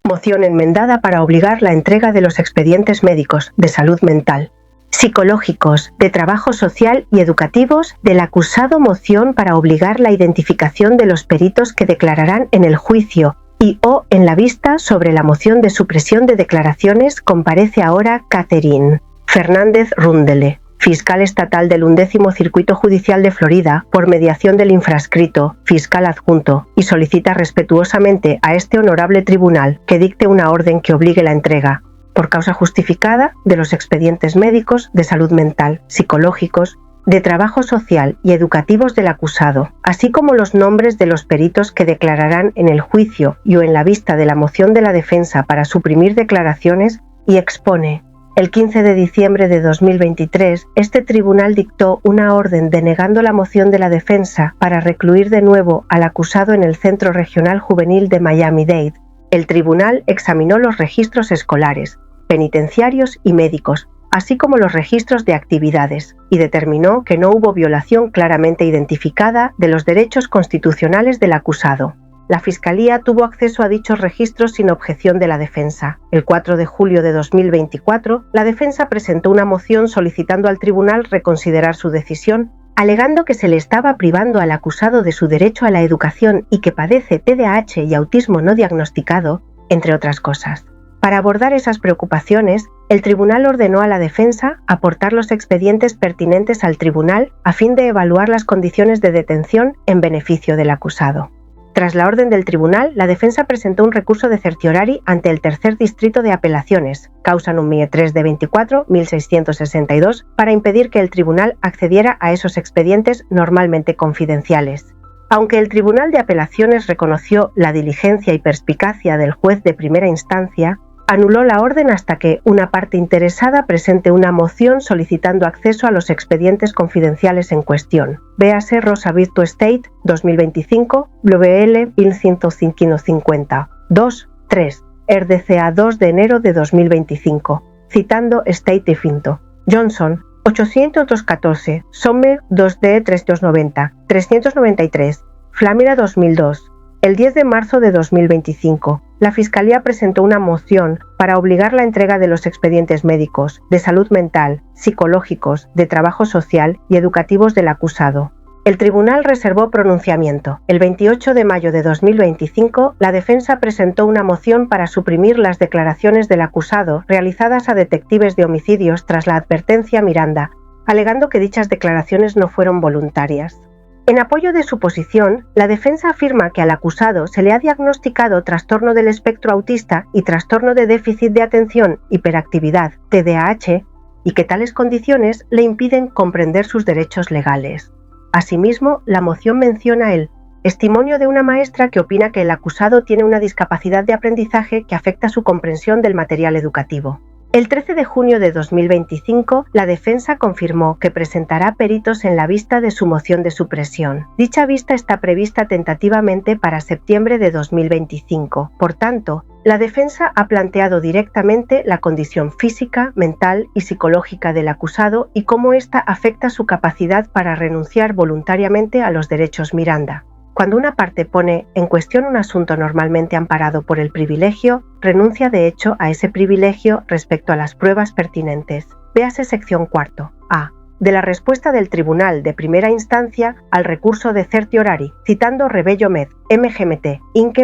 Moción enmendada para obligar la entrega de los expedientes médicos, de salud mental, psicológicos, de trabajo social y educativos del acusado. Moción para obligar la identificación de los peritos que declararán en el juicio y o en la vista sobre la moción de supresión de declaraciones. Comparece ahora Catherine Fernández Rundele, fiscal estatal del 11º Circuito Judicial de Florida, por mediación del infrascrito, fiscal adjunto, y solicita respetuosamente a este honorable tribunal que dicte una orden que obligue la entrega, por causa justificada, de los expedientes médicos, de salud mental, psicológicos, de trabajo social y educativos del acusado, así como los nombres de los peritos que declararán en el juicio y o en la vista de la moción de la defensa para suprimir declaraciones, y expone: el 15 de diciembre de 2023, este tribunal dictó una orden denegando la moción de la defensa para recluir de nuevo al acusado en el Centro Regional Juvenil de Miami-Dade. El tribunal examinó los registros escolares, penitenciarios y médicos, así como los registros de actividades, y determinó que no hubo violación claramente identificada de los derechos constitucionales del acusado. La Fiscalía tuvo acceso a dichos registros sin objeción de la defensa. El 4 de julio de 2024, la defensa presentó una moción solicitando al tribunal reconsiderar su decisión, alegando que se le estaba privando al acusado de su derecho a la educación y que padece TDAH y autismo no diagnosticado, entre otras cosas. Para abordar esas preocupaciones, el tribunal ordenó a la defensa aportar los expedientes pertinentes al tribunal a fin de evaluar las condiciones de detención en beneficio del acusado. Tras la orden del tribunal, la defensa presentó un recurso de certiorari ante el Tercer Distrito de Apelaciones, causa número 3 de 24.662, para impedir que el tribunal accediera a esos expedientes normalmente confidenciales. Aunque el Tribunal de Apelaciones reconoció la diligencia y perspicacia del juez de primera instancia, anuló la orden hasta que una parte interesada presente una moción solicitando acceso a los expedientes confidenciales en cuestión. Véase Rosa Virtue State 2025, WL 1150, 2-3, RDCA 2 de enero de 2025, citando State definto. Johnson, 814, Sommer 2D 390, 393, Flamira 2002. El 10 de marzo de 2025, la Fiscalía presentó una moción para obligar la entrega de los expedientes médicos, de salud mental, psicológicos, de trabajo social y educativos del acusado. El tribunal reservó pronunciamiento. El 28 de mayo de 2025, la defensa presentó una moción para suprimir las declaraciones del acusado realizadas a detectives de homicidios tras la advertencia Miranda, alegando que dichas declaraciones no fueron voluntarias. En apoyo de su posición, la defensa afirma que al acusado se le ha diagnosticado trastorno del espectro autista y trastorno de déficit de atención, hiperactividad, TDAH, y que tales condiciones le impiden comprender sus derechos legales. Asimismo, la moción menciona el testimonio de una maestra que opina que el acusado tiene una discapacidad de aprendizaje que afecta su comprensión del material educativo. El 13 de junio de 2025, la defensa confirmó que presentará peritos en la vista de su moción de supresión. Dicha vista está prevista tentativamente para septiembre de 2025. Por tanto, la defensa ha planteado directamente la condición física, mental y psicológica del acusado y cómo ésta afecta su capacidad para renunciar voluntariamente a los derechos Miranda. Cuando una parte pone en cuestión un asunto normalmente amparado por el privilegio, renuncia de hecho a ese privilegio respecto a las pruebas pertinentes. Véase sección 4. A. De la respuesta del Tribunal de Primera Instancia al recurso de certiorari, citando Rebello Med, MGMT, Inc.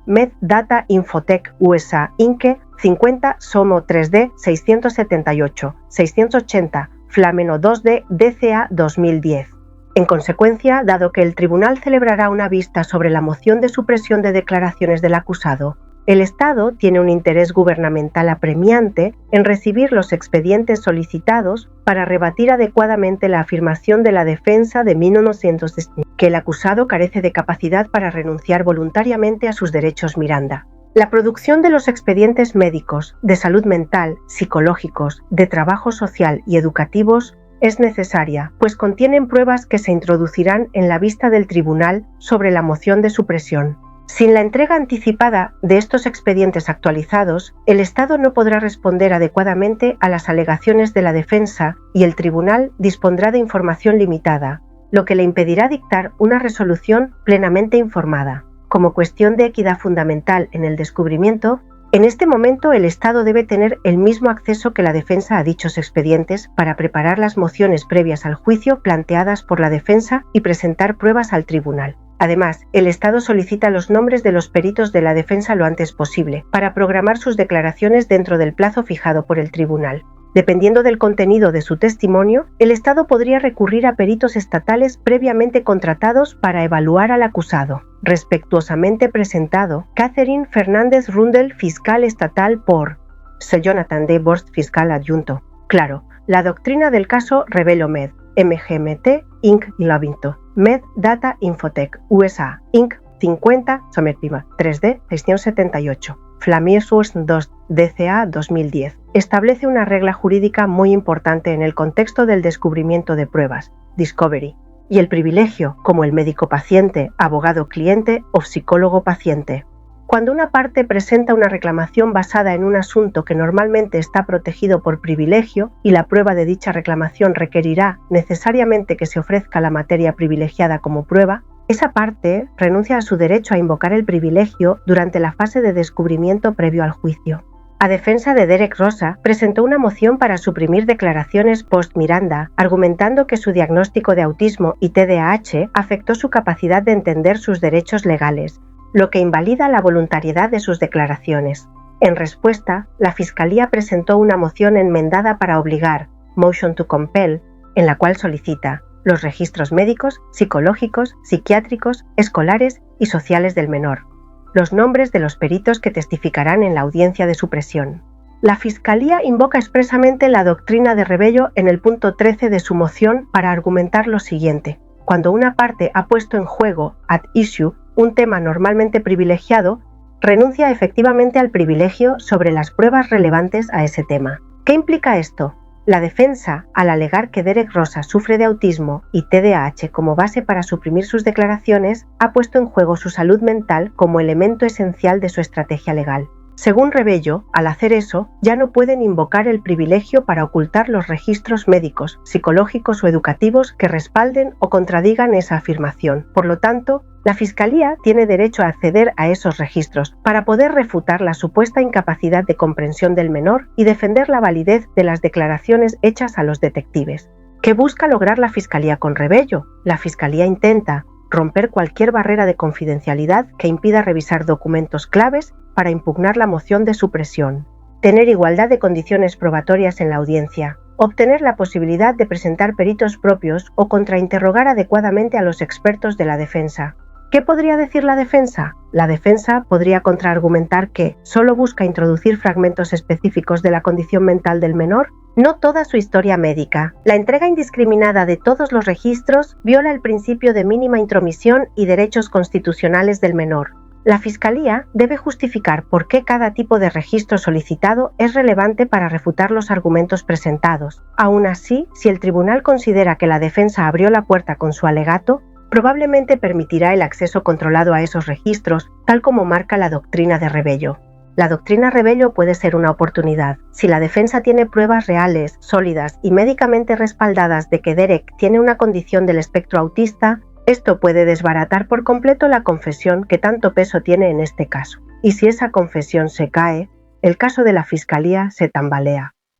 Med Data Infotech USA Inc. 50 Somo 3D 678, 680, Flameno 2D DCA 2010. En consecuencia, dado que el tribunal celebrará una vista sobre la moción de supresión de declaraciones del acusado, el Estado tiene un interés gubernamental apremiante en recibir los expedientes solicitados para rebatir adecuadamente la afirmación de la defensa de 1960, que el acusado carece de capacidad para renunciar voluntariamente a sus derechos Miranda. La producción de los expedientes médicos, de salud mental, psicológicos, de trabajo social y educativos es necesaria, pues contienen pruebas que se introducirán en la vista del tribunal sobre la moción de supresión. Sin la entrega anticipada de estos expedientes actualizados, el Estado no podrá responder adecuadamente a las alegaciones de la defensa y el tribunal dispondrá de información limitada, lo que le impedirá dictar una resolución plenamente informada. Como cuestión de equidad fundamental en el descubrimiento, En este momento, el Estado debe tener el mismo acceso que la defensa a dichos expedientes para preparar las mociones previas al juicio planteadas por la defensa y presentar pruebas al tribunal. Además, el Estado solicita los nombres de los peritos de la defensa lo antes posible, para programar sus declaraciones dentro del plazo fijado por el tribunal. Dependiendo del contenido de su testimonio, el Estado podría recurrir a peritos estatales previamente contratados para evaluar al acusado. Respetuosamente presentado, Catherine Fernández Rundel, fiscal estatal por Sir Jonathan D. Borst, fiscal adjunto. Claro, la doctrina del caso Rebello Med, MGMT, Inc. y Lovington. Med Data Infotech, USA, Inc. 50, Somerpiva, 3D, 678. Flamiersource 2, DCA 2010. Establece una regla jurídica muy importante en el contexto del descubrimiento de pruebas, discovery, y el privilegio como el médico-paciente, abogado-cliente o psicólogo-paciente. Cuando una parte presenta una reclamación basada en un asunto que normalmente está protegido por privilegio y la prueba de dicha reclamación requerirá necesariamente que se ofrezca la materia privilegiada como prueba, esa parte renuncia a su derecho a invocar el privilegio durante la fase de descubrimiento previo al juicio. A defensa de Derek Rosa, presentó una moción para suprimir declaraciones post-Miranda, argumentando que su diagnóstico de autismo y TDAH afectó su capacidad de entender sus derechos legales, lo que invalida la voluntariedad de sus declaraciones. En respuesta, la Fiscalía presentó una moción enmendada para obligar, motion to compel, en la cual solicita los registros médicos, psicológicos, psiquiátricos, escolares y sociales del menor, los nombres de los peritos que testificarán en la audiencia de supresión. La Fiscalía invoca expresamente la doctrina de Rebello en el punto 13 de su moción para argumentar lo siguiente. Cuando una parte ha puesto en juego, at issue, un tema normalmente privilegiado, renuncia efectivamente al privilegio sobre las pruebas relevantes a ese tema. ¿Qué implica esto? La defensa, al alegar que Derek Rosa sufre de autismo y TDAH como base para suprimir sus declaraciones, ha puesto en juego su salud mental como elemento esencial de su estrategia legal. Según Rebello, al hacer eso, ya no pueden invocar el privilegio para ocultar los registros médicos, psicológicos o educativos que respalden o contradigan esa afirmación. Por lo tanto, la Fiscalía tiene derecho a acceder a esos registros para poder refutar la supuesta incapacidad de comprensión del menor y defender la validez de las declaraciones hechas a los detectives. ¿Qué busca lograr la Fiscalía con Rebello? La Fiscalía intenta romper cualquier barrera de confidencialidad que impida revisar documentos claves para impugnar la moción de supresión, tener igualdad de condiciones probatorias en la audiencia, obtener la posibilidad de presentar peritos propios o contrainterrogar adecuadamente a los expertos de la defensa. ¿Qué podría decir la defensa? La defensa podría contraargumentar que solo busca introducir fragmentos específicos de la condición mental del menor, no toda su historia médica. La entrega indiscriminada de todos los registros viola el principio de mínima intromisión y derechos constitucionales del menor. La Fiscalía debe justificar por qué cada tipo de registro solicitado es relevante para refutar los argumentos presentados. Aún así, si el tribunal considera que la defensa abrió la puerta con su alegato, probablemente permitirá el acceso controlado a esos registros, tal como marca la doctrina de Rebello. La doctrina Rebello puede ser una oportunidad. Si la defensa tiene pruebas reales, sólidas y médicamente respaldadas de que Derek tiene una condición del espectro autista, esto puede desbaratar por completo la confesión que tanto peso tiene en este caso. Y si esa confesión se cae, el caso de la Fiscalía se tambalea.